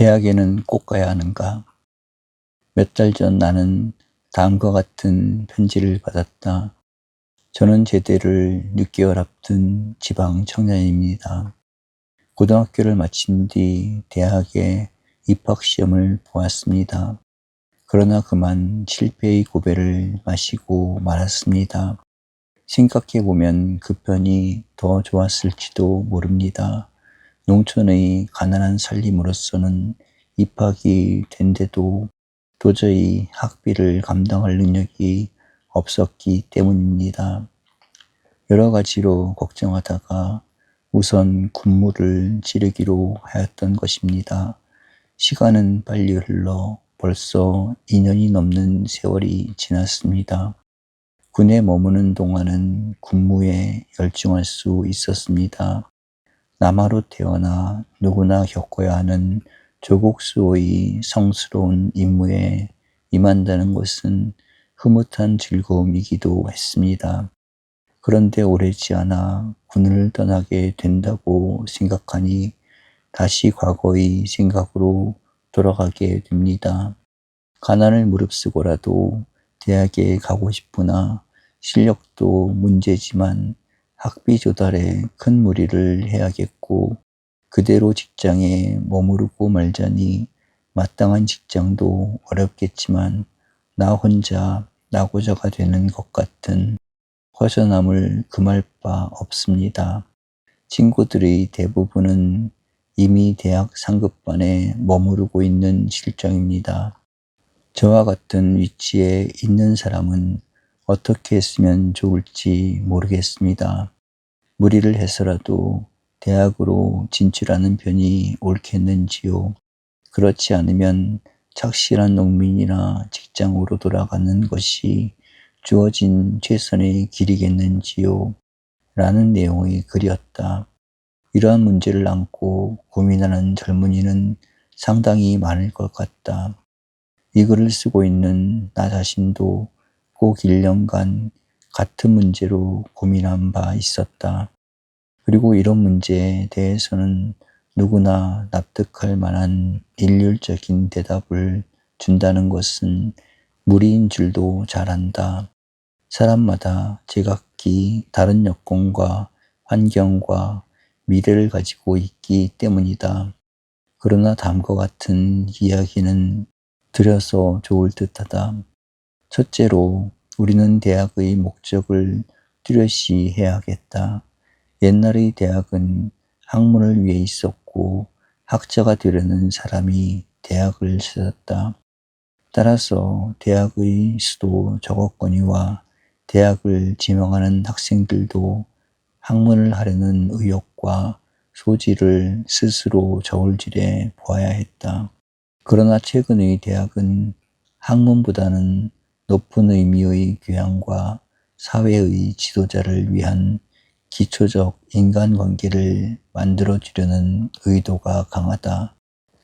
대학에는 꼭 가야 하는가? 몇 달 전 나는 다음과 같은 편지를 받았다. 저는 제대를 6개월 앞둔 지방 청년입니다. 고등학교를 마친 뒤 대학에 입학시험을 보았습니다. 그러나 그만 실패의 고배를 마시고 말았습니다. 생각해보면 그 편이 더 좋았을지도 모릅니다. 농촌의 가난한 살림으로서는 입학이 된데도 도저히 학비를 감당할 능력이 없었기 때문입니다. 여러 가지로 걱정하다가 우선 군무를 치르기로 하였던 것입니다. 시간은 빨리 흘러 벌써 2년이 넘는 세월이 지났습니다. 군에 머무는 동안은 군무에 열중할 수 있었습니다. 남하로 태어나 누구나 겪어야 하는 조국 수호의 성스러운 임무에 임한다는 것은 흐뭇한 즐거움이기도 했습니다. 그런데 오래지 않아 군을 떠나게 된다고 생각하니 다시 과거의 생각으로 돌아가게 됩니다. 가난을 무릅쓰고라도 대학에 가고 싶으나 실력도 문제지만 학비 조달에 큰 무리를 해야겠고 그대로 직장에 머무르고 말자니 마땅한 직장도 어렵겠지만 나 혼자 나고자가 되는 것 같은 허전함을 금할 바 없습니다. 친구들의 대부분은 이미 대학 상급반에 머무르고 있는 실정입니다. 저와 같은 위치에 있는 사람은 어떻게 했으면 좋을지 모르겠습니다. 무리를 해서라도 대학으로 진출하는 편이 옳겠는지요. 그렇지 않으면 착실한 농민이나 직장으로 돌아가는 것이 주어진 최선의 길이겠는지요. 라는 내용의 글이었다. 이러한 문제를 안고 고민하는 젊은이는 상당히 많을 것 같다. 이 글을 쓰고 있는 나 자신도 꼭 1년간 같은 문제로 고민한 바 있었다. 그리고 이런 문제에 대해서는 누구나 납득할 만한 일률적인 대답을 준다는 것은 무리인 줄도 잘 안다. 사람마다 제각기 다른 여건과 환경과 미래를 가지고 있기 때문이다. 그러나 다음과 같은 이야기는 드려서 좋을 듯하다. 첫째로 우리는 대학의 목적을 뚜렷이 해야겠다. 옛날의 대학은 학문을 위해 있었고 학자가 되려는 사람이 대학을 찾았다. 따라서 대학의 수도 저고권위와 대학을 지망하는 학생들도 학문을 하려는 의욕과 소질을 스스로 저울질해 보아야 했다. 그러나 최근의 대학은 학문보다는 높은 의미의 교양과 사회의 지도자를 위한 기초적 인간관계를 만들어주려는 의도가 강하다.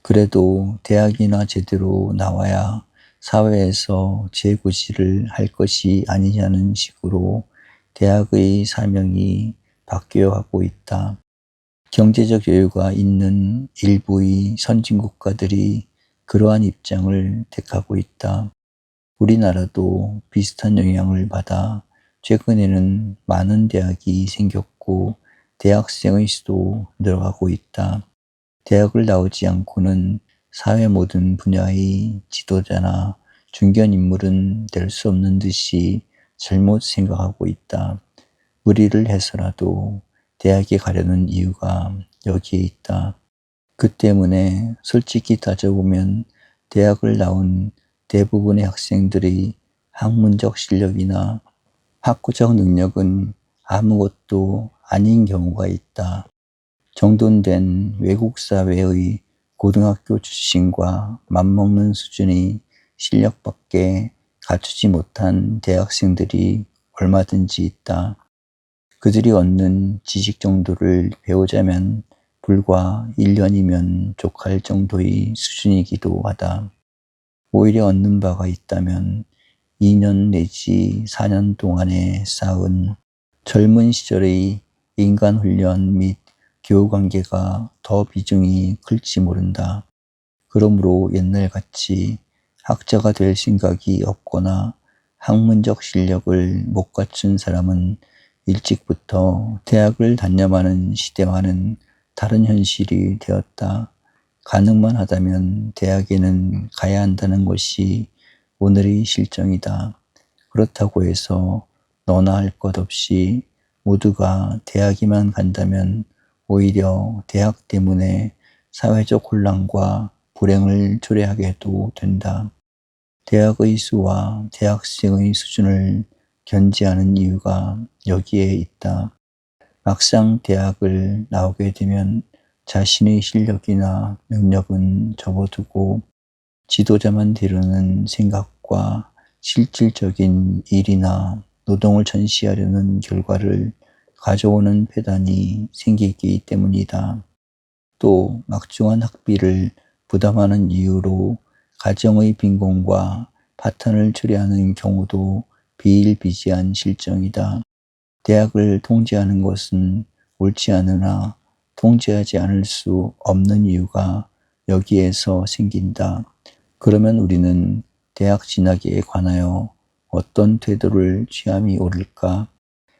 그래도 대학이나 제대로 나와야 사회에서 재구실을 할 것이 아니냐는 식으로 대학의 사명이 바뀌어가고 있다. 경제적 여유가 있는 일부의 선진국가들이 그러한 입장을 택하고 있다. 우리나라도 비슷한 영향을 받아 최근에는 많은 대학이 생겼고 대학생의 수도 늘어가고 있다. 대학을 나오지 않고는 사회 모든 분야의 지도자나 중견 인물은 될 수 없는 듯이 잘못 생각하고 있다. 무리를 해서라도 대학에 가려는 이유가 여기에 있다. 그 때문에 솔직히 따져보면 대학을 나온 대부분의 학생들의 학문적 실력이나 학구적 능력은 아무것도 아닌 경우가 있다. 정돈된 외국 사회의 고등학교 출신과 맞먹는 수준의 실력밖에 갖추지 못한 대학생들이 얼마든지 있다. 그들이 얻는 지식 정도를 배우자면 불과 1년이면 족할 정도의 수준이기도 하다. 오히려 얻는 바가 있다면 2년 내지 4년 동안에 쌓은 젊은 시절의 인간 훈련 및 교우 관계가 더 비중이 클지 모른다. 그러므로 옛날같이 학자가 될 생각이 없거나 학문적 실력을 못 갖춘 사람은 일찍부터 대학을 단념하는 시대와는 다른 현실이 되었다. 가능만 하다면 대학에는 가야 한다는 것이 오늘의 실정이다. 그렇다고 해서 너나 할 것 없이 모두가 대학에만 간다면 오히려 대학 때문에 사회적 혼란과 불행을 초래하게도 된다. 대학의 수와 대학생의 수준을 견지하는 이유가 여기에 있다. 막상 대학을 나오게 되면 자신의 실력이나 능력은 접어두고 지도자만 되려는 생각과 실질적인 일이나 노동을 전시하려는 결과를 가져오는 폐단이 생기기 때문이다. 또 막중한 학비를 부담하는 이유로 가정의 빈곤과 파탄을 초래하는 경우도 비일비재한 실정이다. 대학을 통제하는 것은 옳지 않으나 통제하지 않을 수 없는 이유가 여기에서 생긴다. 그러면 우리는 대학 진학에 관하여 어떤 태도를 취함이 옳을까?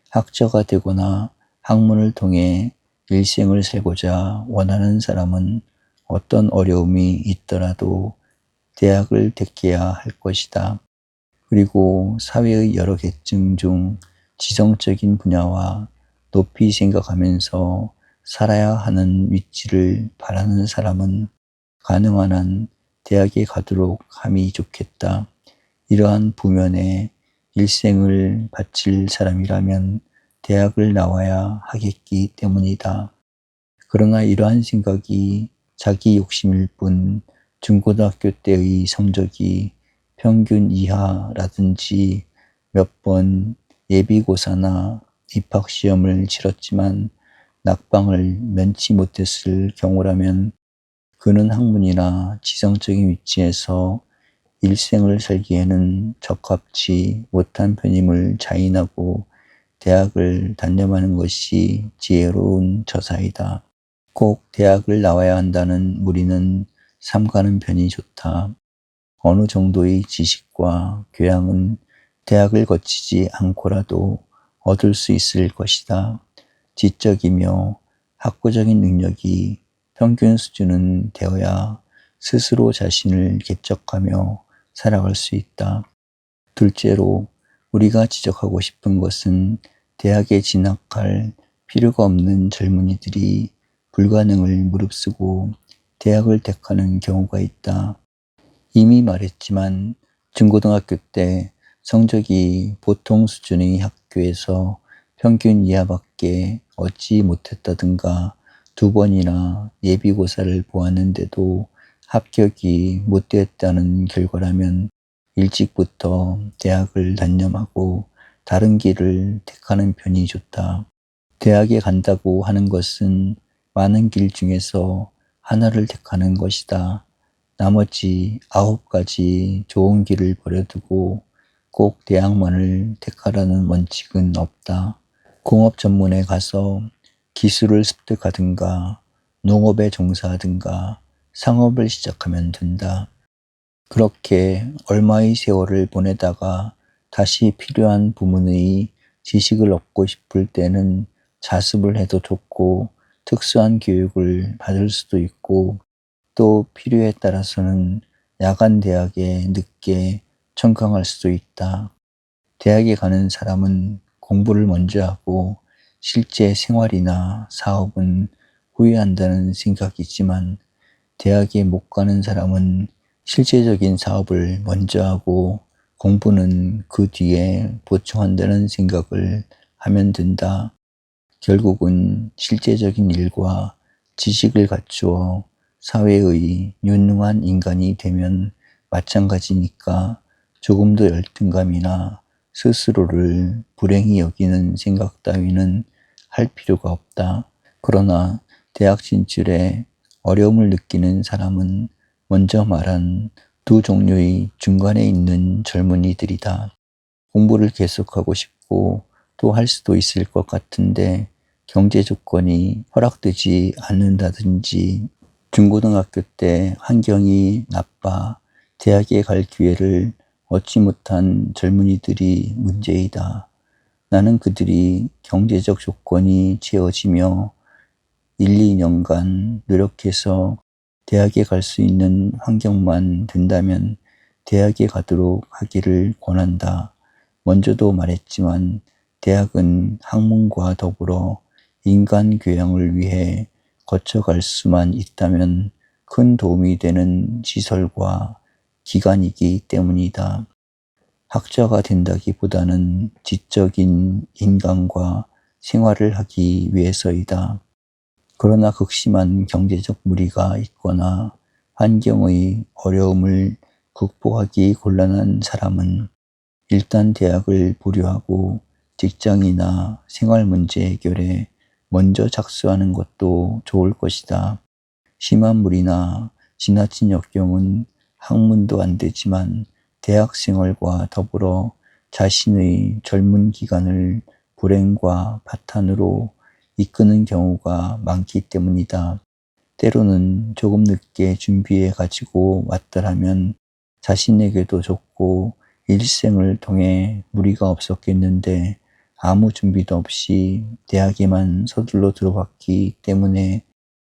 학자가 되거나 학문을 통해 일생을 살고자 원하는 사람은 어떤 어려움이 있더라도 대학을 택해야 할 것이다. 그리고 사회의 여러 계층 중 지성적인 분야와 높이 생각하면서 살아야 하는 위치를 바라는 사람은 가능한 한 대학에 가도록 함이 좋겠다. 이러한 부면에 일생을 바칠 사람이라면 대학을 나와야 하겠기 때문이다. 그러나 이러한 생각이 자기 욕심일 뿐 중고등학교 때의 성적이 평균 이하라든지 몇 번 예비고사나 입학시험을 치렀지만 낙방을 면치 못했을 경우라면 그는 학문이나 지성적인 위치에서 일생을 살기에는 적합치 못한 편임을 자인하고 대학을 단념하는 것이 지혜로운 처사이다. 꼭 대학을 나와야 한다는 무리는 삼가는 편이 좋다. 어느 정도의 지식과 교양은 대학을 거치지 않고라도 얻을 수 있을 것이다. 지적이며 학구적인 능력이 평균 수준은 되어야 스스로 자신을 개척하며 살아갈 수 있다. 둘째로 우리가 지적하고 싶은 것은 대학에 진학할 필요가 없는 젊은이들이 불가능을 무릅쓰고 대학을 택하는 경우가 있다. 이미 말했지만 중고등학교 때 성적이 보통 수준의 학교에서 평균 이하밖에 얻지 못했다든가 2번이나 예비고사를 보았는데도 합격이 못 되었다는 결과라면 일찍부터 대학을 단념하고 다른 길을 택하는 편이 좋다. 대학에 간다고 하는 것은 많은 길 중에서 하나를 택하는 것이다. 나머지 9가지 좋은 길을 버려두고 꼭 대학만을 택하라는 원칙은 없다. 공업 전문에 가서 기술을 습득하든가 농업에 종사하든가 상업을 시작하면 된다. 그렇게 얼마의 세월을 보내다가 다시 필요한 부문의 지식을 얻고 싶을 때는 자습을 해도 좋고 특수한 교육을 받을 수도 있고 또 필요에 따라서는 야간 대학에 늦게 청강할 수도 있다. 대학에 가는 사람은 공부를 먼저 하고 실제 생활이나 사업은 후에 한다는 생각이지만 대학에 못 가는 사람은 실제적인 사업을 먼저 하고 공부는 그 뒤에 보충한다는 생각을 하면 된다. 결국은 실제적인 일과 지식을 갖추어 사회의 유능한 인간이 되면 마찬가지니까 조금 더 열등감이나 스스로를 불행히 여기는 생각 따위는 할 필요가 없다. 그러나 대학 진출에 어려움을 느끼는 사람은 먼저 말한 두 종류의 중간에 있는 젊은이들이다. 공부를 계속하고 싶고 또 할 수도 있을 것 같은데 경제 조건이 허락되지 않는다든지 중고등학교 때 환경이 나빠 대학에 갈 기회를 얻지 못한 젊은이들이 문제이다. 나는 그들이 경제적 조건이 채워지며 1, 2년간 노력해서 대학에 갈 수 있는 환경만 된다면 대학에 가도록 하기를 권한다. 먼저도 말했지만 대학은 학문과 더불어 인간 교양을 위해 거쳐갈 수만 있다면 큰 도움이 되는 시설과 기관이기 때문이다. 학자가 된다기보다는 지적인 인간과 생활을 하기 위해서이다. 그러나 극심한 경제적 무리가 있거나 환경의 어려움을 극복하기 곤란한 사람은 일단 대학을 보류하고 직장이나 생활 문제 해결에 먼저 착수하는 것도 좋을 것이다. 심한 무리나 지나친 역경은 학문도 안 되지만 대학 생활과 더불어 자신의 젊은 기간을 불행과 파탄으로 이끄는 경우가 많기 때문이다. 때로는 조금 늦게 준비해 가지고 왔더라면 자신에게도 좋고 일생을 통해 무리가 없었겠는데 아무 준비도 없이 대학에만 서둘러 들어갔기 때문에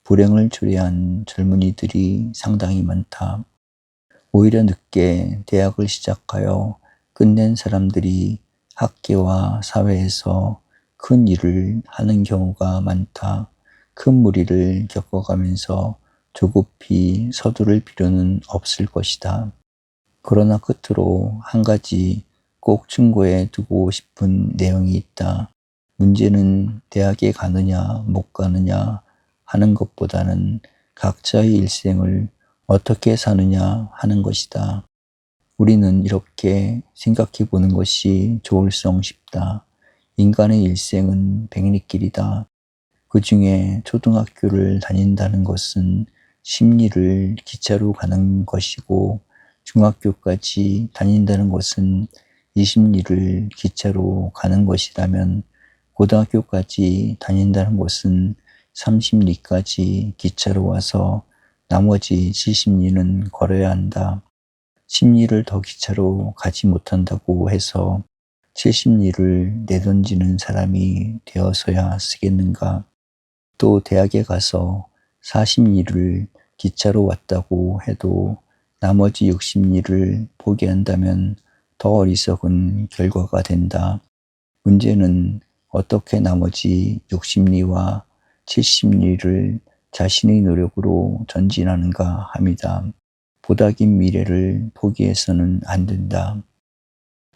불행을 초래한 젊은이들이 상당히 많다. 오히려 늦게 대학을 시작하여 끝낸 사람들이 학계와 사회에서 큰 일을 하는 경우가 많다. 큰 무리를 겪어가면서 조급히 서두를 필요는 없을 것이다. 그러나 끝으로 한 가지 꼭 충고해 두고 싶은 내용이 있다. 문제는 대학에 가느냐 못 가느냐 하는 것보다는 각자의 일생을 어떻게 사느냐 하는 것이다. 우리는 이렇게 생각해 보는 것이 좋을성 싶다. 인간의 일생은 백리길이다. 그 중에 초등학교를 다닌다는 것은 심리를 기차로 가는 것이고 중학교까지 다닌다는 것은 20리를 기차로 가는 것이라면 고등학교까지 다닌다는 것은 30리까지 기차로 와서 나머지 70리는 걸어야 한다. 10리를 더 기차로 가지 못한다고 해서 70리를 내던지는 사람이 되어서야 쓰겠는가? 또 대학에 가서 40리를 기차로 왔다고 해도 나머지 60리를 포기한다면 더 어리석은 결과가 된다. 문제는 어떻게 나머지 60리와 70리를 자신의 노력으로 전진하는가 함이다. 보다 긴 미래를 포기해서는 안 된다.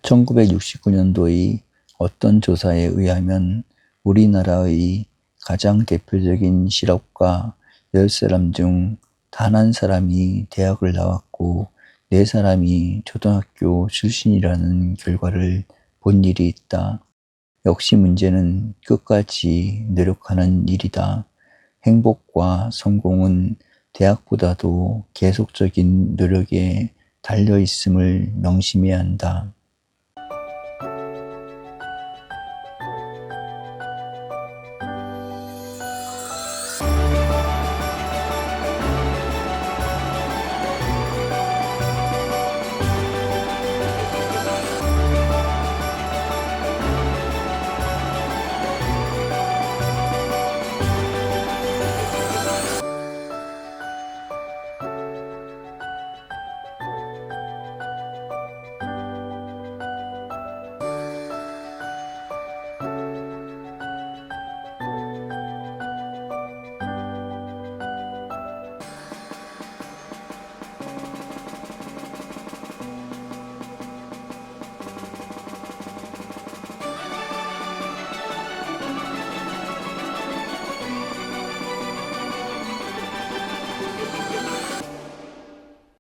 1969년도의 어떤 조사에 의하면 우리나라의 가장 대표적인 실업가 10사람 중 단 한 사람이 대학을 나왔고 4사람이 초등학교 출신이라는 결과를 본 일이 있다. 역시 문제는 끝까지 노력하는 일이다. 행복과 성공은 대학보다도 계속적인 노력에 달려 있음을 명심해야 한다.